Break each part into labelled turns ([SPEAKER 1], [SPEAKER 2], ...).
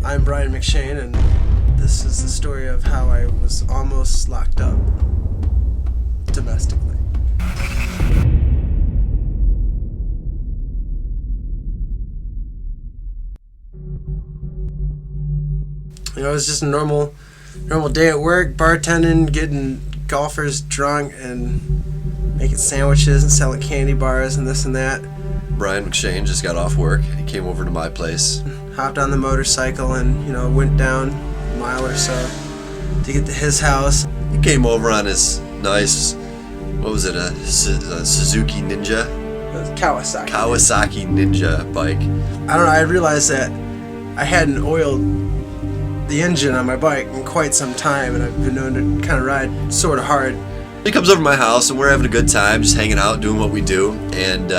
[SPEAKER 1] I'm Brian McShane, and this is the story of how I was almost locked up domestically. You know, it was just a normal day at work, bartending, getting golfers drunk, and making sandwiches and selling candy bars and this and that.
[SPEAKER 2] Brian McShane just got off work and he came over to my place.
[SPEAKER 1] Hopped on the motorcycle and, went down a mile or so to get to his house.
[SPEAKER 2] He came over on his nice, what was it, a Suzuki Ninja?
[SPEAKER 1] It was Kawasaki.
[SPEAKER 2] Kawasaki Ninja bike.
[SPEAKER 1] I don't know, I realized that I hadn't oiled the engine on my bike in quite some time, and I've been known to kind of ride sort of hard.
[SPEAKER 2] He comes over to my house and we're having a good time, just hanging out, doing what we do, and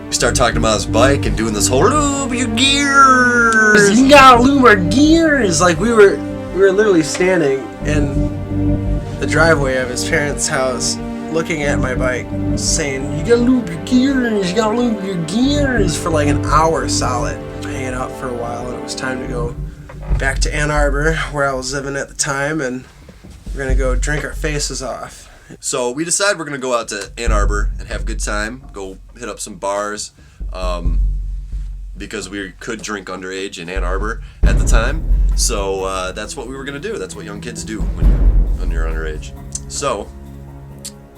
[SPEAKER 2] we start talking about his bike and doing this whole lube your gears.
[SPEAKER 1] You gotta lube our gears. Like we were literally standing in the driveway of his parents' house, looking at my bike, saying, "You gotta lube your gears. You gotta lube your gears," for like an hour solid. Hanging out for a while, and it was time to go back to Ann Arbor, where I was living at the time, and we're gonna go drink our faces off.
[SPEAKER 2] So we decided we're going to go out to Ann Arbor and have a good time, go hit up some bars, because we could drink underage in Ann Arbor at the time. So that's what we were going to do. That's what young kids do when you're underage. So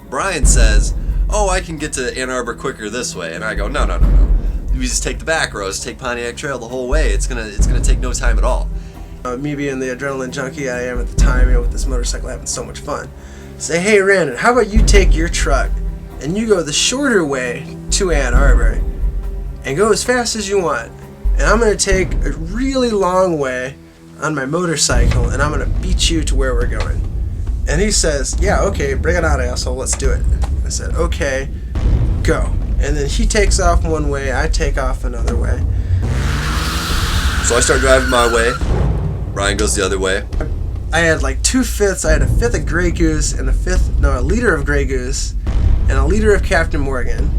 [SPEAKER 2] Brian says, "Oh, I can get to Ann Arbor quicker this way." And I go, no. We just take the back roads, take Pontiac Trail the whole way. It's gonna take no time at all.
[SPEAKER 1] Me being the adrenaline junkie I am at the time, with this motorcycle having so much fun. Say, "Hey, Randon, how about you take your truck and you go the shorter way to Ann Arbor and go as fast as you want, and I'm going to take a really long way on my motorcycle and I'm going to beat you to where we're going." And he says, "Yeah, okay, bring it on, asshole, let's do it." I said, "Okay, go." And then he takes off one way, I take off another way.
[SPEAKER 2] So I start driving my way, Brian goes the other way.
[SPEAKER 1] I had like 2/5. I had a fifth of Grey Goose and a liter of Grey Goose and a liter of Captain Morgan.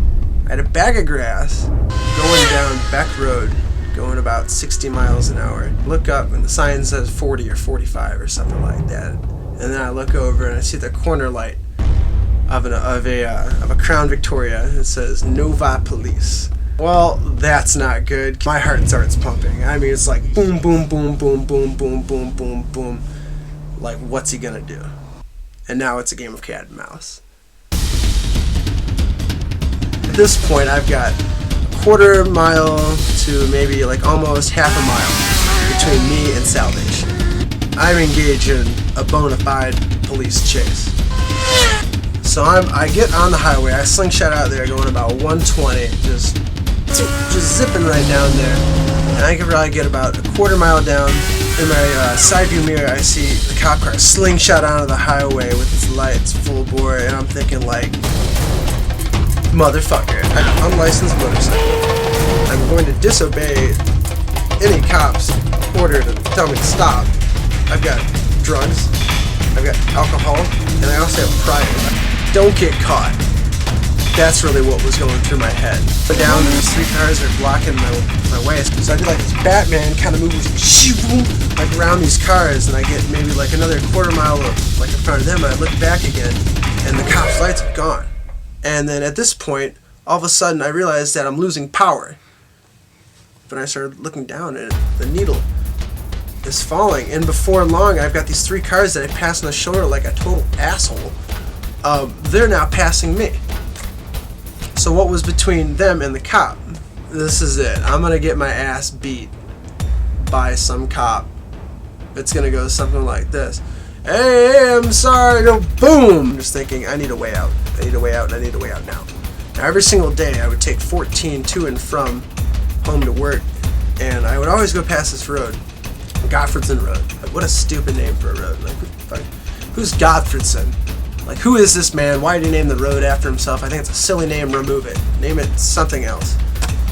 [SPEAKER 1] I had a bag of grass going down Beck Road, going about 60 miles an hour. Look up and the sign says 40 or 45 or something like that. And then I look over and I see the corner light of a Crown Victoria. It says Nova Police. Well, that's not good. My heart starts pumping. I mean, it's like boom, boom, boom, boom, boom, boom, boom, boom, boom. Like, what's he gonna do? And now it's a game of cat and mouse. At this point, I've got a quarter mile to maybe like almost half a mile between me and salvation. I'm engaged in a bona fide police chase. So I get on the highway, I slingshot out there going about 120, just zipping right down there. And I can probably get about a quarter mile down. In my side view mirror, I see the cop car slingshot onto the highway with its lights full bore, and I'm thinking like, motherfucker, I'm an unlicensed motorcycle. I'm going to disobey any cop's order to tell me to stop. I've got drugs, I've got alcohol, and I also have pride. Don't get caught. That's really what was going through my head. But down, these three cars are blocking my way. So I do like this Batman kind of moving like around these cars, and I get maybe like another quarter mile like in front of them, and I look back again, and the cop's lights are gone. And then at this point, all of a sudden I realized that I'm losing power. But I started looking down, and the needle is falling. And before long, I've got these three cars that I pass on the shoulder like a total asshole. They're now passing me. So what was between them and the cop? This is it. I'm gonna get my ass beat by some cop. It's gonna go something like this. "Hey, I'm sorry." No, boom. I'm just thinking, I need a way out. I need a way out, and I need a way out now. Now, every single day, I would take 14 to and from home to work, and I would always go past this road, Godfredson Road. Like, what a stupid name for a road. Like, who's Godfredson? Like, who is this man? Why did he name the road after himself? I think it's a silly name. Remove it. Name it something else.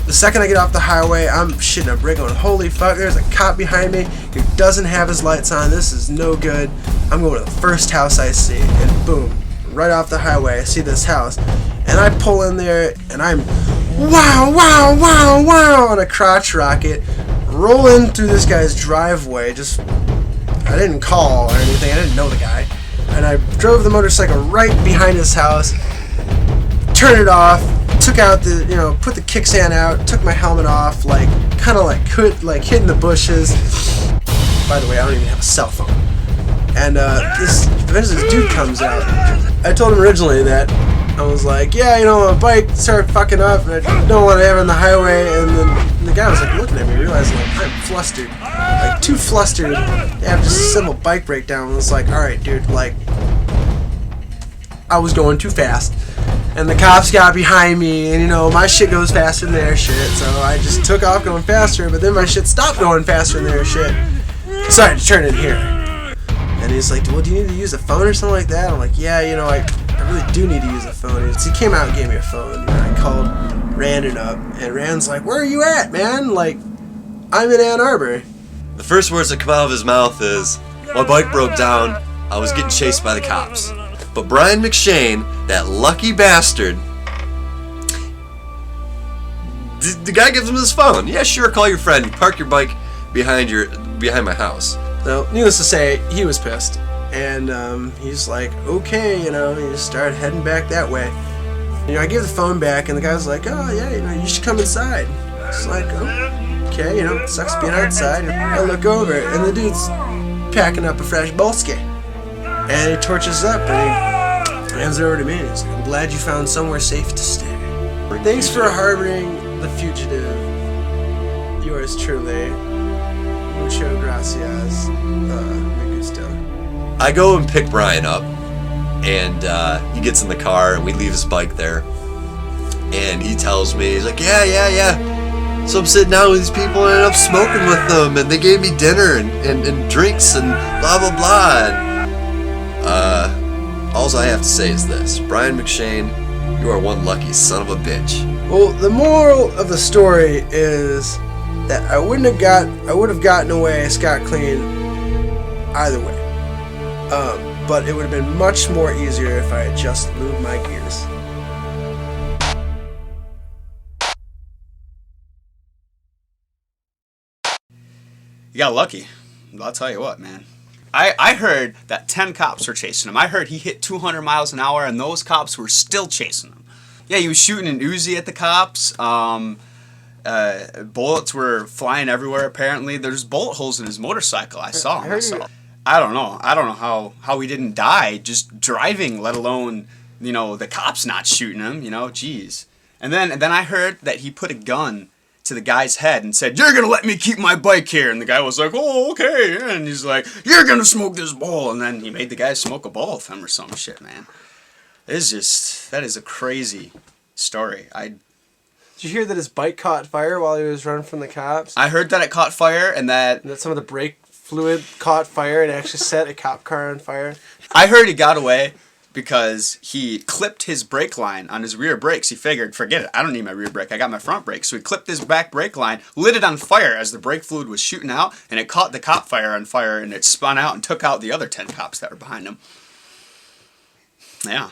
[SPEAKER 1] The second I get off the highway, I'm shitting a brick going, holy fuck, there's a cop behind me who doesn't have his lights on. This is no good. I'm going to the first house I see, and boom, right off the highway, I see this house, and I pull in there, and I'm wow, wow, wow, wow, on a crotch rocket, roll in through this guy's driveway. I didn't call or anything. I didn't know the guy. And I drove the motorcycle right behind his house, turned it off, took out put the kickstand out, took my helmet off, hid in the bushes. By the way, I don't even have a cell phone. And eventually this dude comes out. I told him originally that I was like, yeah, my bike started fucking up and I don't want to have it on the highway. And then the guy was looking at me, realizing I'm flustered. Too flustered. Yeah, just a simple bike breakdown. I was like, alright, dude, I was going too fast. And the cops got behind me, and my shit goes faster than their shit. So I just took off going faster, but then my shit stopped going faster than their shit. So I had to turn in here. And he's like, well, do you need to use a phone or something like that? I'm like, yeah, I really do need to use a phone. So he came out and gave me a phone. I called Randon up, and Randon's like, where are you at, man? I'm in Ann Arbor.
[SPEAKER 2] The first words that come out of his mouth is, my bike broke down, I was getting chased by the cops. But Brian McShane, that lucky bastard, the guy gives him his phone. Yeah, sure, call your friend, park your bike behind my house.
[SPEAKER 1] So, needless to say, he was pissed. And he's like, okay, he just started heading back that way. I gave the phone back, and the guy was like, oh, yeah, you should come inside. It's like, oh, okay, it sucks being outside. And I look over, and the dude's packing up a fresh bolski. And he torches up, and he hands it over to me, and he's like, I'm glad you found somewhere safe to stay. Thanks for harboring the fugitive. Yours truly. Mucho gracias. Me gusto.
[SPEAKER 2] I go and pick Brian up, and he gets in the car, and we leave his bike there. And he tells me, he's like, yeah. So I'm sitting down with these people, and I ended up smoking with them, and they gave me dinner and drinks and blah, blah, blah. All I have to say is this. Brian McShane, you are one lucky son of a bitch.
[SPEAKER 1] Well, the moral of the story is that I would have gotten away scot clean either way. But it would have been much more easier if I had just moved my gears.
[SPEAKER 3] You got lucky. I'll tell you what, man. I heard that 10 cops were chasing him. I heard he hit 200 miles an hour and those cops were still chasing him. Yeah, he was shooting an Uzi at the cops. Bullets were flying everywhere, apparently. There's bullet holes in his motorcycle. I saw him. I don't know. I don't know how he didn't die just driving, let alone, the cops not shooting him, jeez. And then I heard that he put a gun to the guy's head and said, you're gonna let me keep my bike here. And the guy was like, oh, okay. And he's like, you're gonna smoke this bowl. And then he made the guy smoke a bowl with him or some shit, man. That is a crazy story.
[SPEAKER 1] Did you hear that his bike caught fire while he was running from the cops?
[SPEAKER 3] I heard that it caught fire and that
[SPEAKER 1] some of the brake fluid caught fire and actually set a cop car on fire.
[SPEAKER 3] I heard he got away because he clipped his brake line on his rear brakes. He figured, forget it, I don't need my rear brake, I got my front brake. So he clipped his back brake line, lit it on fire as the brake fluid was shooting out, and it caught the cop fire on fire, and it spun out and took out the other 10 cops that were behind him. Yeah.